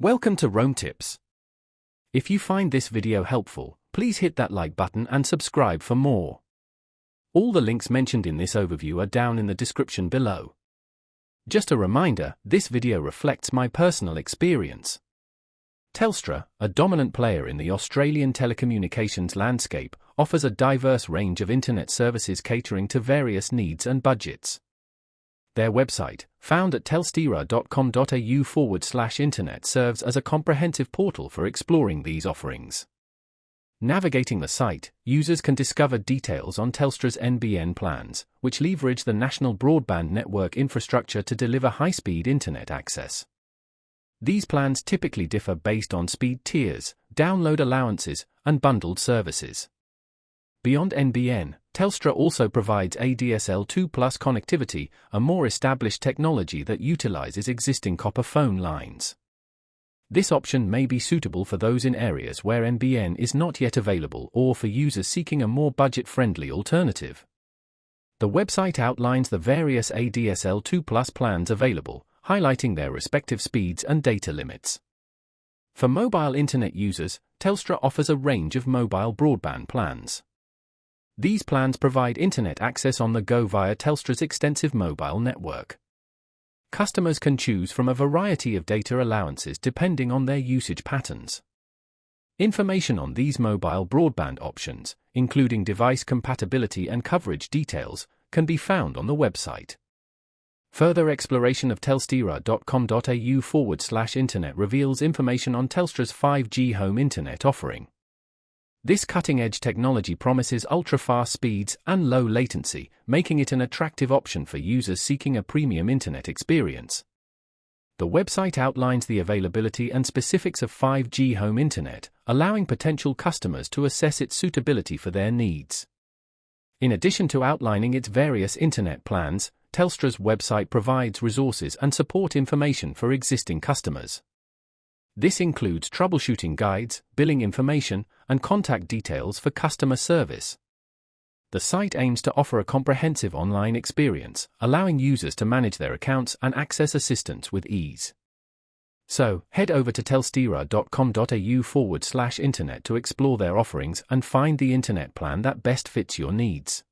Welcome to Roam Tips. If you find this video helpful, please hit that like button and subscribe for more. All the links mentioned in this overview are down in the description below. Just a reminder, this video reflects my personal experience. Telstra, a dominant player in the Australian telecommunications landscape, offers a diverse range of internet services catering to various needs and budgets. Their website, found at telstra.com.au/internet, serves as a comprehensive portal for exploring these offerings. Navigating the site, users can discover details on Telstra's NBN plans, which leverage the national broadband network infrastructure to deliver high-speed internet access. These plans typically differ based on speed tiers, download allowances, and bundled services. Beyond NBN, Telstra also provides ADSL2+ connectivity, a more established technology that utilizes existing copper phone lines. This option may be suitable for those in areas where NBN is not yet available or for users seeking a more budget-friendly alternative. The website outlines the various ADSL2+ plans available, highlighting their respective speeds and data limits. For mobile internet users, Telstra offers a range of mobile broadband plans. These plans provide internet access on the go via Telstra's extensive mobile network. Customers can choose from a variety of data allowances depending on their usage patterns. Information on these mobile broadband options, including device compatibility and coverage details, can be found on the website. Further exploration of telstra.com.au/internet reveals information on Telstra's 5G home internet offering. This cutting-edge technology promises ultra-fast speeds and low latency, making it an attractive option for users seeking a premium internet experience. The website outlines the availability and specifics of 5G home internet, allowing potential customers to assess its suitability for their needs. In addition to outlining its various internet plans, Telstra's website provides resources and support information for existing customers. This includes troubleshooting guides, billing information, and contact details for customer service. The site aims to offer a comprehensive online experience, allowing users to manage their accounts and access assistance with ease. So, head over to telstra.com.au/internet to explore their offerings and find the internet plan that best fits your needs.